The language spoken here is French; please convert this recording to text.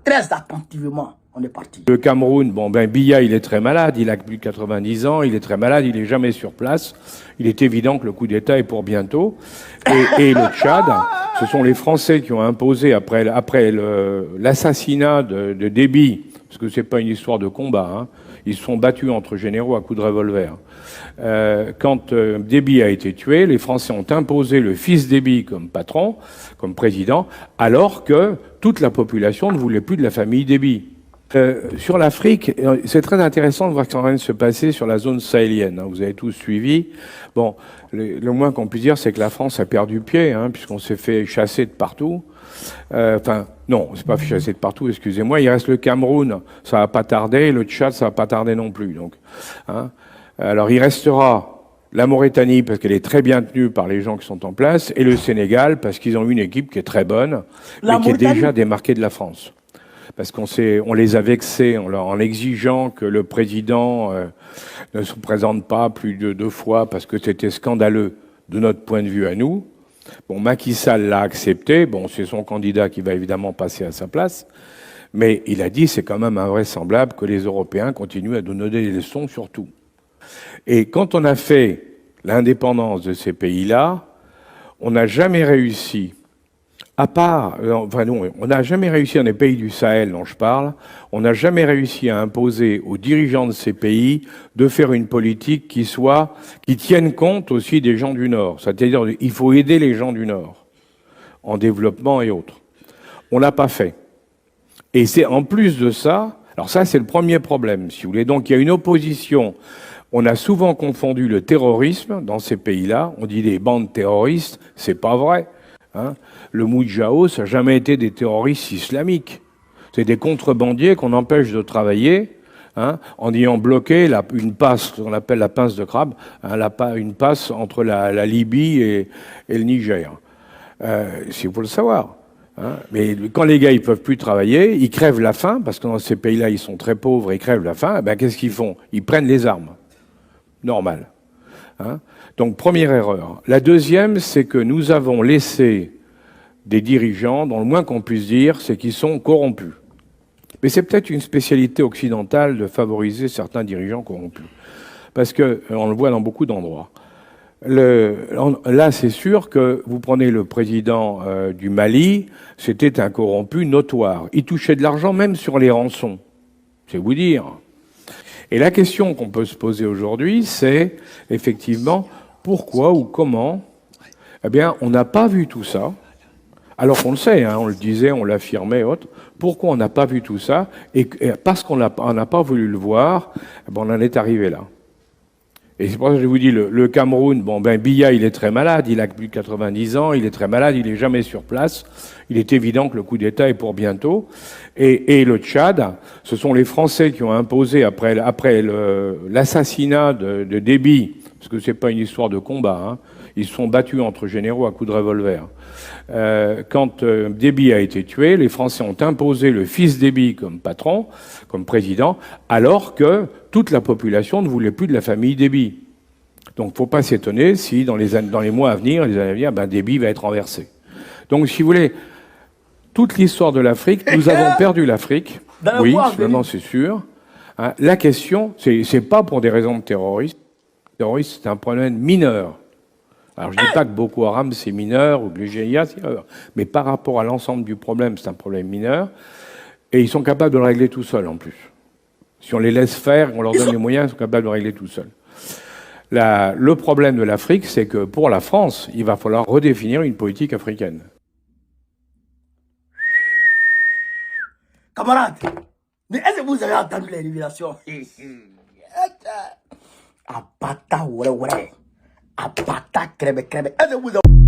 très attentivement. On est parti. Le Cameroun, bon ben Biya, il est très malade, il a plus de 90 ans, il est très malade, il est jamais sur place. Il est évident que le coup d'État est pour bientôt. Et le Tchad, ce sont les Français qui ont imposé après l'assassinat de Déby, parce que c'est pas une histoire de combat, hein, ils se sont battus entre généraux à coups de revolver. Quand Déby a été tué, les Français ont imposé le fils Déby comme patron, comme président, alors que toute la population ne voulait plus de la famille Déby. Sur l'Afrique, c'est très intéressant de voir ce qui est en train de se passer sur la zone sahélienne. Hein, vous avez tous suivi. Bon, le moins qu'on puisse dire, c'est que la France a perdu pied, hein, puisqu'on s'est fait chasser de partout. Enfin, non, c'est pas fait chasser de partout, excusez-moi. Il reste le Cameroun, ça va pas tarder. Le Tchad, ça va pas tarder non plus. Donc, hein. Alors, il restera la Mauritanie, parce qu'elle est très bien tenue par les gens qui sont en place, et le Sénégal, parce qu'ils ont une équipe qui est très bonne, mais qui est déjà démarquée de la France. Parce on les a vexés en exigeant que le président ne se présente pas plus de 2 fois parce que c'était scandaleux de notre point de vue à nous. Bon, Macky Sall l'a accepté. Bon, c'est son candidat qui va évidemment passer à sa place. Mais il a dit c'est quand même invraisemblable que les Européens continuent à nous donner des leçons sur tout. Et quand on a fait l'indépendance de ces pays-là, on n'a jamais réussi. Enfin non, on n'a jamais réussi dans les pays du Sahel dont je parle, on n'a jamais réussi à imposer aux dirigeants de ces pays de faire une politique qui tienne compte aussi des gens du Nord. C'est-à-dire il faut aider les gens du Nord en développement et autres. On l'a pas fait. Et c'est en plus de ça, alors ça c'est le premier problème, si vous voulez. Donc il y a une opposition. On a souvent confondu le terrorisme dans ces pays-là. On dit des bandes terroristes, c'est pas vrai. Hein, le Moudjahou, ça n'a jamais été des terroristes islamiques. C'est des contrebandiers qu'on empêche de travailler, hein, en ayant bloqué une passe, qu'on appelle la pince de crabe, hein, une passe entre la Libye et le Niger. Il faut le savoir. Hein. Mais quand les gars ils peuvent plus travailler, ils crèvent la faim, parce que dans ces pays-là, ils sont très pauvres, ils crèvent la faim, ben, qu'est-ce qu'ils font? Ils prennent les armes. Normal. Hein. Donc, première erreur. La deuxième, c'est que nous avons laissé des dirigeants, dont le moins qu'on puisse dire, c'est qu'ils sont corrompus. Mais c'est peut-être une spécialité occidentale de favoriser certains dirigeants corrompus. Parce qu'on le voit dans beaucoup d'endroits. Là, c'est sûr que vous prenez le président du Mali, c'était un corrompu notoire. Il touchait de l'argent même sur les rançons. C'est vous dire. Et la question qu'on peut se poser aujourd'hui, c'est effectivement pourquoi ou comment. Eh bien, on n'a pas vu tout ça. Alors qu'on le sait, hein, on le disait, on l'affirmait, autres. Pourquoi on n'a pas vu tout ça? Et parce qu'on n'a pas voulu le voir, eh ben, on en est arrivé là. Et c'est pour ça que je vous dis, le Cameroun, bon ben Biya, il est très malade, il a plus de 90 ans, il est très malade, il est jamais sur place. Il est évident que le coup d'État est pour bientôt. Et le Tchad, ce sont les Français qui ont imposé après l'assassinat de Déby, parce que c'est pas une histoire de combat, hein, ils se sont battus entre généraux à coups de revolver. Quand Déby a été tué, les Français ont imposé le fils Déby comme patron, comme président, alors que toute la population ne voulait plus de la famille Déby. Donc, il ne faut pas s'étonner si dans les mois à venir, les années à venir, ben, Déby va être renversé. Donc, si vous voulez, toute l'histoire de l'Afrique, nous avons perdu l'Afrique. Oui, maintenant c'est sûr. Hein, la question, c'est pas pour des raisons de terrorisme. Le terrorisme, c'est un problème mineur. Alors, je ne dis pas que Boko Haram, c'est mineur, ou que le GIA, c'est mineur. Mais par rapport à l'ensemble du problème, c'est un problème mineur. Et ils sont capables de le régler tout seuls, en plus. Si on les laisse faire, on leur donne les moyens, ils sont capables de le régler tout seuls. Le problème de l'Afrique, c'est que pour la France, il va falloir redéfinir une politique africaine. Camarades, mais est-ce que vous avez entendu les révélations? Abata, ouais, ouais. Abata, crève. Est-ce que vous avez...